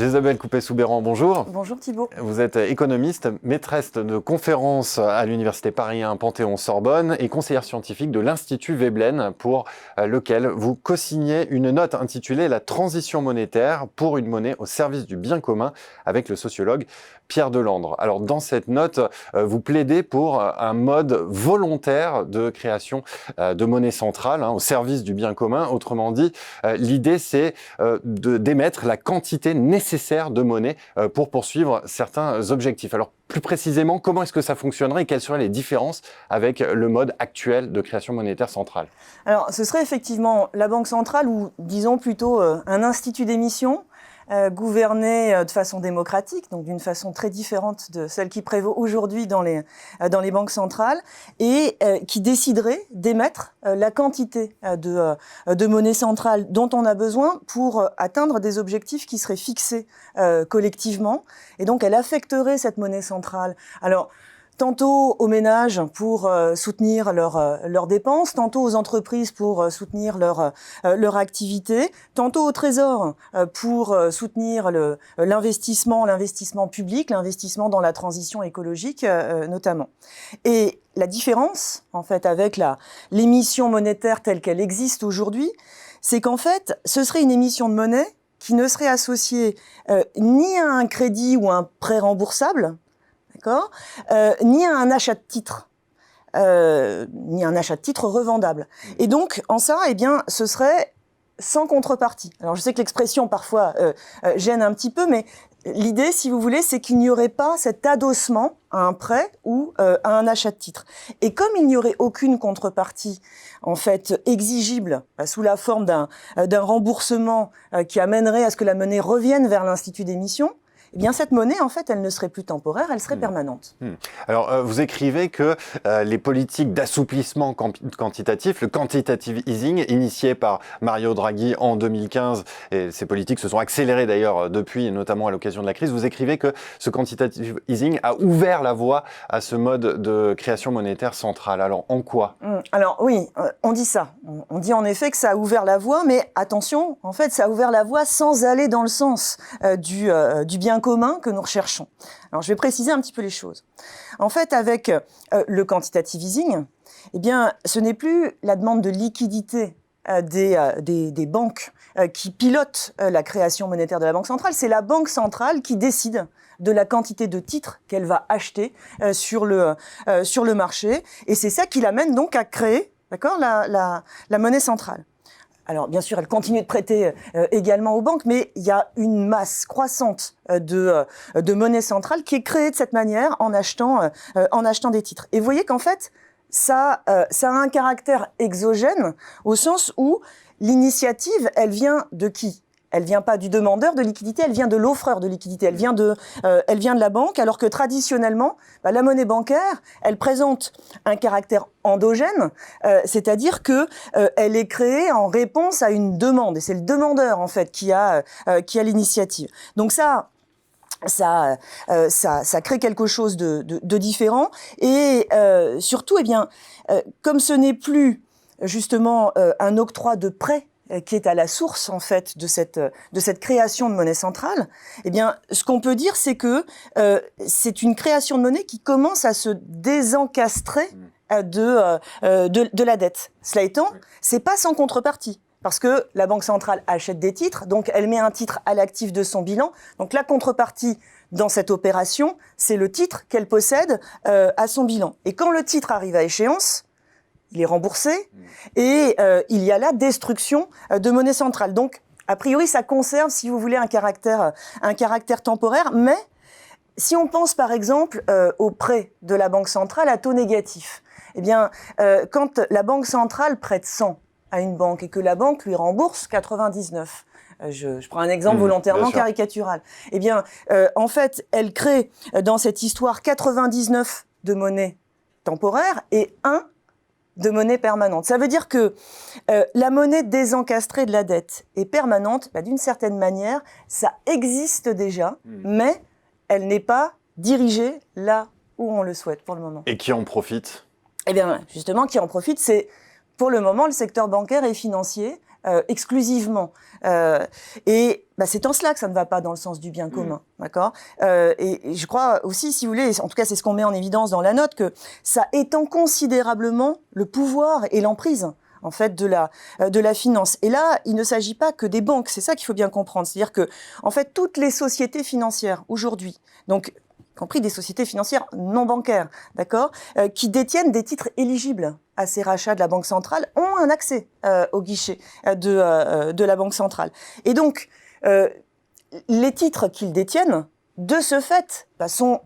Isabelle Coupet-Soubeyran, bonjour. Bonjour Thibault. Vous êtes économiste, maîtresse de conférences à l'Université Paris 1 Panthéon-Sorbonne et conseillère scientifique de l'Institut Veblen, pour lequel vous co-signez une note intitulée « La transition monétaire pour une monnaie au service du bien commun » avec le sociologue Pierre Delandre. Alors dans cette note, vous plaidez pour un mode volontaire de création de monnaie centrale au service du bien commun. Autrement dit, l'idée c'est d'émettre la quantité nécessaire de monnaie pour poursuivre certains objectifs. Alors plus précisément, comment est-ce que ça fonctionnerait et quelles seraient les différences avec le mode actuel de création monétaire centrale? Alors ce serait effectivement la Banque centrale ou disons plutôt un institut d'émission gouverné de façon démocratique, donc d'une façon très différente de celle qui prévaut aujourd'hui dans les banques centrales, et qui déciderait d'émettre la quantité de monnaie centrale dont on a besoin pour atteindre des objectifs qui seraient fixés collectivement. Et donc elle affecterait cette monnaie centrale. Alors, tantôt aux ménages pour soutenir leurs dépenses, tantôt aux entreprises pour soutenir leur activité, tantôt au Trésor pour soutenir l'investissement public, l'investissement dans la transition écologique notamment. Et la différence, en fait, avec l'émission monétaire telle qu'elle existe aujourd'hui, c'est qu'en fait, ce serait une émission de monnaie qui ne serait associée ni à un crédit ou un prêt remboursable, d'accord, ni à un achat de titre, ni un achat de titre revendable. Et donc, en ça, eh bien, ce serait sans contrepartie. Alors, je sais que l'expression, parfois, gêne un petit peu, mais l'idée, si vous voulez, c'est qu'il n'y aurait pas cet adossement à un prêt ou à un achat de titre. Et comme il n'y aurait aucune contrepartie, en fait, exigible sous la forme d'un remboursement qui amènerait à ce que la monnaie revienne vers l'institut d'émission, eh bien, cette monnaie, en fait, elle ne serait plus temporaire, elle serait permanente. Alors, vous écrivez que les politiques d'assouplissement quantitatif, le quantitative easing, initié par Mario Draghi en 2015, et ces politiques se sont accélérées d'ailleurs depuis, notamment à l'occasion de la crise, vous écrivez que ce quantitative easing a ouvert la voie à ce mode de création monétaire centrale. Alors, en quoi? Alors, oui, on dit ça. On dit en effet que ça a ouvert la voie, mais attention, en fait, ça a ouvert la voie sans aller dans le sens du bien commun que nous recherchons. Alors, je vais préciser un petit peu les choses. En fait, avec le quantitative easing, eh bien, ce n'est plus la demande de liquidité des banques qui pilotent la création monétaire de la Banque centrale, c'est la Banque centrale qui décide de la quantité de titres qu'elle va acheter sur le marché. Et c'est ça qui l'amène donc à créer, d'accord, la monnaie centrale. Alors, bien sûr, elle continue de prêter également aux banques, mais il y a une masse croissante de monnaie centrale qui est créée de cette manière en achetant des titres. Et vous voyez qu'en fait, ça a un caractère exogène au sens où l'initiative, elle vient de qui ? Elle vient pas du demandeur de liquidité, elle vient de l'offreur de liquidité, elle vient de la banque, alors que traditionnellement, la monnaie bancaire, elle présente un caractère endogène, c'est-à-dire que elle est créée en réponse à une demande, et c'est le demandeur en fait qui a l'initiative. Donc ça crée quelque chose de différent, et surtout, eh bien, comme ce n'est plus justement un octroi de prêt qui est à la source en fait de cette création de monnaie centrale, eh bien, ce qu'on peut dire, c'est que c'est une création de monnaie qui commence à se désencastrer de la dette. Cela étant, c'est pas sans contrepartie. Parce que la Banque centrale achète des titres, donc elle met un titre à l'actif de son bilan. Donc la contrepartie dans cette opération, c'est le titre qu'elle possède à son bilan. Et quand le titre arrive à échéance, il est remboursé et il y a la destruction de monnaie centrale. Donc, a priori, ça conserve, si vous voulez, un caractère temporaire. Mais si on pense, par exemple, aux prêts de la Banque centrale à taux négatif, eh bien, quand la Banque centrale prête 100 à une banque et que la banque lui rembourse 99, je prends un exemple volontairement caricatural. Eh bien, en fait, elle crée dans cette histoire 99 de monnaie temporaire et 1 de monnaie permanente. Ça veut dire que la monnaie désencastrée de la dette est permanente, d'une certaine manière, ça existe déjà, mais elle n'est pas dirigée là où on le souhaite pour le moment. Et qui en profite ? Eh bien, justement, qui en profite, c'est pour le moment le secteur bancaire et financier exclusivement. Et c'est en cela que ça ne va pas dans le sens du bien commun, d'accord. Et je crois aussi, si vous voulez, en tout cas c'est ce qu'on met en évidence dans la note, que ça étend considérablement le pouvoir et l'emprise en fait de la finance. Et là, il ne s'agit pas que des banques, c'est ça qu'il faut bien comprendre. C'est-à-dire que en fait toutes les sociétés financières aujourd'hui, donc y compris des sociétés financières non bancaires, d'accord, qui détiennent des titres éligibles à ces rachats de la Banque centrale, ont un accès au guichet de la Banque centrale. Et donc, les titres qu'ils détiennent, de ce fait, sont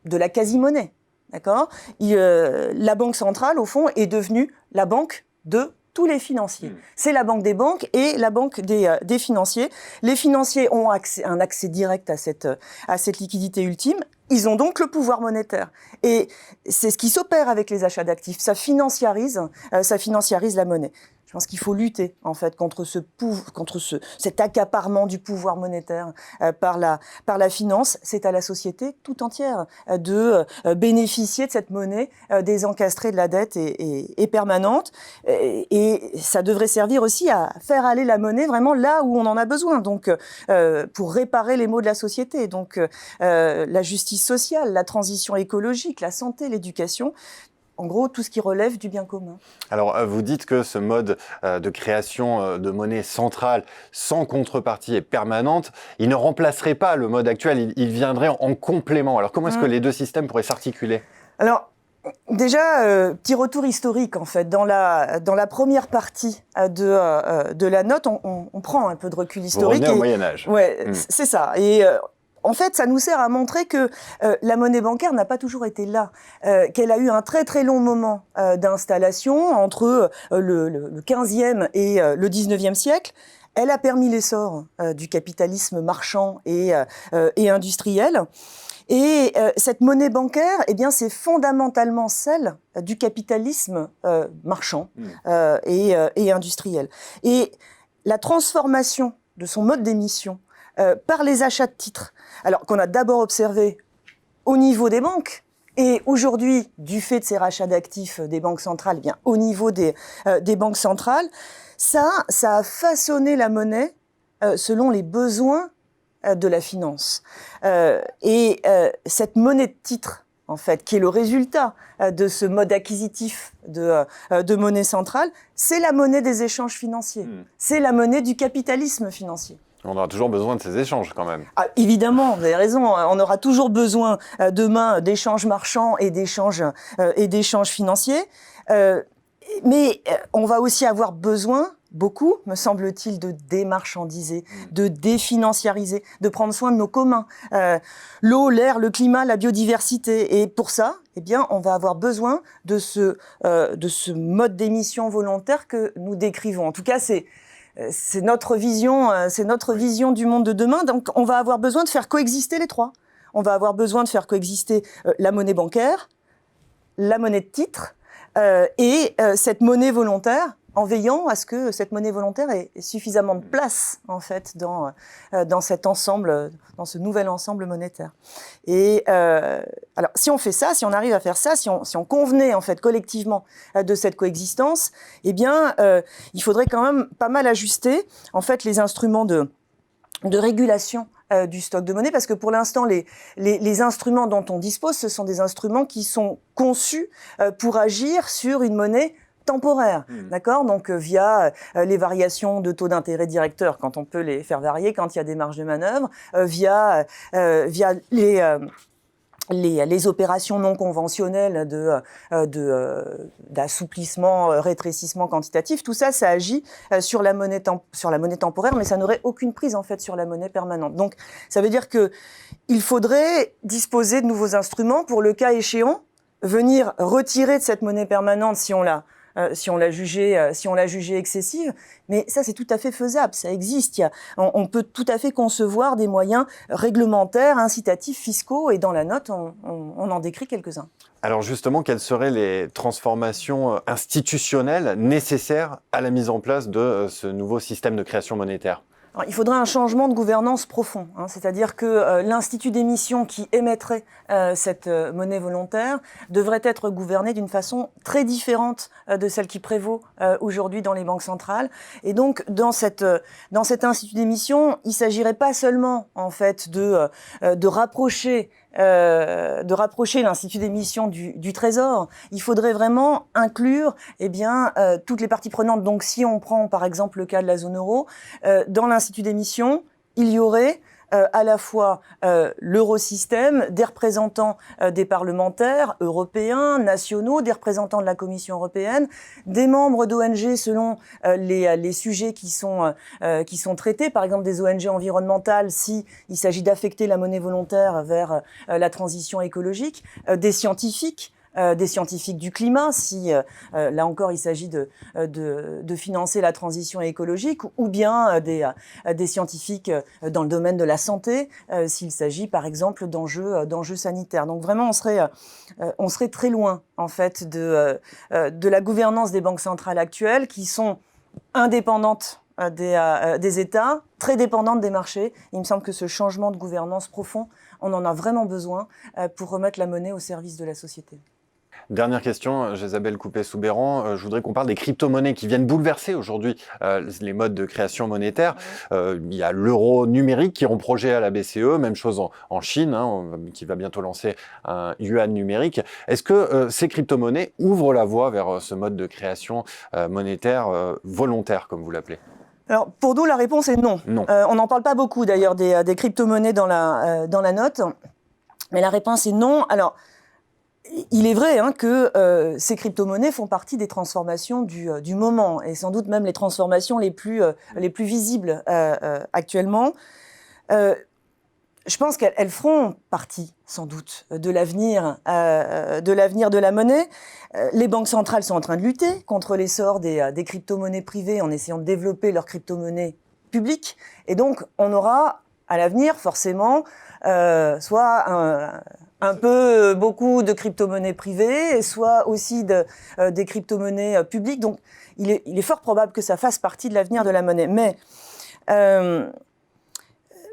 de la quasi-monnaie, d'accord. La Banque centrale, au fond, est devenue la banque de tous les financiers. C'est la banque des banques et la banque des financiers. Les financiers ont un accès direct à cette liquidité ultime. Ils ont donc le pouvoir monétaire. Et c'est ce qui s'opère avec les achats d'actifs. Ça financiarise la monnaie. Je pense qu'il faut lutter en fait contre cet accaparement du pouvoir monétaire par la finance. C'est à la société tout entière de bénéficier de cette monnaie désencastrée de la dette et permanente. Et ça devrait servir aussi à faire aller la monnaie vraiment là où on en a besoin. Donc pour réparer les maux de la société. Donc la justice sociale, la transition écologique, la santé, l'éducation. En gros, tout ce qui relève du bien commun. Alors, vous dites que ce mode de création de monnaie centrale sans contrepartie et permanente, il ne remplacerait pas le mode actuel, il viendrait en complément. Alors, comment est-ce que les deux systèmes pourraient s'articuler ? Alors, déjà, petit retour historique, en fait. Dans la première partie de la note, on prend un peu de recul historique. Vous revenez au Moyen-Âge. Ouais, c'est ça. Et en fait, ça nous sert à montrer que la monnaie bancaire n'a pas toujours été là, qu'elle a eu un très très long moment d'installation entre le 15e et le 19e siècle. Elle a permis l'essor du capitalisme marchand et industriel. Et cette monnaie bancaire, eh bien, c'est fondamentalement celle du capitalisme marchand et industriel. Et la transformation de son mode d'émission par les achats de titres, alors qu'on a d'abord observé au niveau des banques, et aujourd'hui, du fait de ces rachats d'actifs des banques centrales, eh bien, au niveau des banques centrales, ça a façonné la monnaie selon les besoins de la finance. Et cette monnaie de titres, en fait, qui est le résultat de ce mode acquisitif de monnaie centrale, c'est la monnaie des échanges financiers. C'est la monnaie du capitalisme financier. On aura toujours besoin de ces échanges quand même. Ah, évidemment, vous avez raison, on aura toujours besoin demain d'échanges marchands et d'échanges financiers. Mais on va aussi avoir besoin, beaucoup, me semble-t-il, de démarchandiser, de définanciariser, de prendre soin de nos communs. L'eau, l'air, le climat, la biodiversité. Et pour ça, eh bien, on va avoir besoin de ce mode d'émission volontaire que nous décrivons. En tout cas, c'est notre vision du monde de demain. Donc, on va avoir besoin de faire coexister les trois. On va avoir besoin de faire coexister la monnaie bancaire, la monnaie de titre et cette monnaie volontaire, en veillant à ce que cette monnaie volontaire ait suffisamment de place, en fait, dans cet ensemble, dans ce nouvel ensemble monétaire. Et alors, si on fait ça, si on arrive à faire ça, si on convenait, en fait, collectivement de cette coexistence, eh bien, il faudrait quand même pas mal ajuster, en fait, les instruments de régulation du stock de monnaie, parce que pour l'instant, les instruments dont on dispose, ce sont des instruments qui sont conçus pour agir sur une monnaie temporaire, d'accord ? Donc via les variations de taux d'intérêt directeurs, quand on peut les faire varier, quand il y a des marges de manœuvre, via les opérations non conventionnelles d'assouplissement, rétrécissement quantitatif, tout ça, ça agit sur la monnaie temporaire, mais ça n'aurait aucune prise en fait sur la monnaie permanente. Donc, ça veut dire que il faudrait disposer de nouveaux instruments pour, le cas échéant, venir retirer de cette monnaie permanente si on l'a jugée excessive, mais ça c'est tout à fait faisable, ça existe. On peut tout à fait concevoir des moyens réglementaires, incitatifs, fiscaux, et dans la note on en décrit quelques-uns. Alors justement, quelles seraient les transformations institutionnelles nécessaires à la mise en place de ce nouveau système de création monétaire ? Alors, il faudrait un changement de gouvernance profond, hein, c'est-à-dire que l'institut d'émission qui émettrait cette monnaie volontaire devrait être gouverné d'une façon très différente de celle qui prévaut aujourd'hui dans les banques centrales. Et donc, dans cet institut d'émission, il ne s'agirait pas seulement en fait de rapprocher l'institut d'émission du Trésor. Il faudrait vraiment inclure toutes les parties prenantes. Donc si on prend par exemple le cas de la zone euro, dans l'institut d'émission, il y aurait à la fois l'Eurosystème, des représentants des parlementaires européens, nationaux, des représentants de la Commission européenne, des membres d'ONG selon les sujets qui sont traités, par exemple des ONG environnementales si il s'agit d'affecter la monnaie volontaire vers la transition écologique, des scientifiques du climat, si là encore il s'agit de financer la transition écologique, ou bien des scientifiques dans le domaine de la santé, s'il s'agit par exemple d'enjeux sanitaires. Donc vraiment on serait très loin en fait de la gouvernance des banques centrales actuelles qui sont indépendantes des États, très dépendantes des marchés. Il me semble que ce changement de gouvernance profond, on en a vraiment besoin pour remettre la monnaie au service de la société. Dernière question, Jésabel Coupet-Soubeyran. Je voudrais qu'on parle des crypto-monnaies qui viennent bouleverser aujourd'hui les modes de création monétaire. Il y a l'euro numérique qui est en projet à la BCE, même chose en Chine, qui va bientôt lancer un yuan numérique. Est-ce que ces crypto-monnaies ouvrent la voie vers ce mode de création monétaire volontaire, comme vous l'appelez ? Alors, pour nous, la réponse est non. On n'en parle pas beaucoup, d'ailleurs, des crypto-monnaies dans la note. Mais la réponse est non. Alors, il est vrai que ces crypto-monnaies font partie des transformations du moment, et sans doute même les transformations les plus visibles actuellement. Je pense qu'elles feront partie, sans doute, de l'avenir de la monnaie. Les banques centrales sont en train de lutter contre l'essor des crypto-monnaies privées en essayant de développer leurs crypto-monnaies publiques. Et donc, on aura à l'avenir, forcément, soit beaucoup de crypto-monnaies privées, soit aussi des crypto-monnaies publiques. Donc, il est fort probable que ça fasse partie de l'avenir de la monnaie. Mais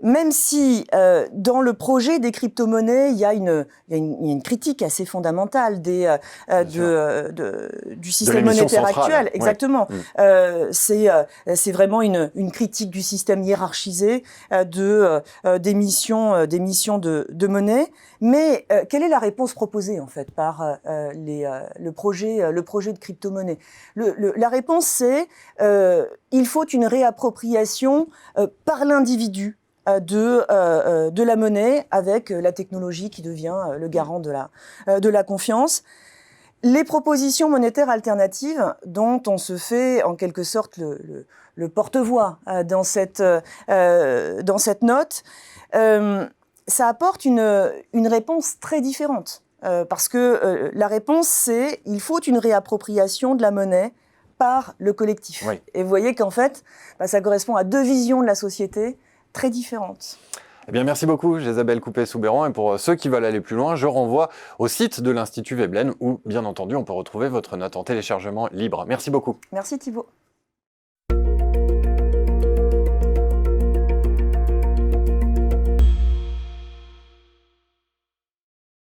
même si dans le projet des crypto-monnaies, il y a une critique assez fondamentale du système monétaire actuel. Exactement. Ouais. C'est vraiment une critique du système hiérarchisé d'émission de monnaie. Mais quelle est la réponse proposée en fait par le projet de crypto-monnaie ? La réponse c'est il faut une réappropriation par l'individu de la monnaie avec la technologie qui devient le garant de la confiance. Les propositions monétaires alternatives dont on se fait en quelque sorte le porte-voix dans cette note, ça apporte une réponse très différente. Parce que la réponse c'est il faut une réappropriation de la monnaie par le collectif. Oui. Et vous voyez qu'en fait, ça correspond à deux visions de la société très différentes. Eh bien, merci beaucoup, Jésabel Coupet-Soubeyran. Et pour ceux qui veulent aller plus loin, je renvoie au site de l'Institut Veblen où, bien entendu, on peut retrouver votre note en téléchargement libre. Merci beaucoup. Merci Thibault.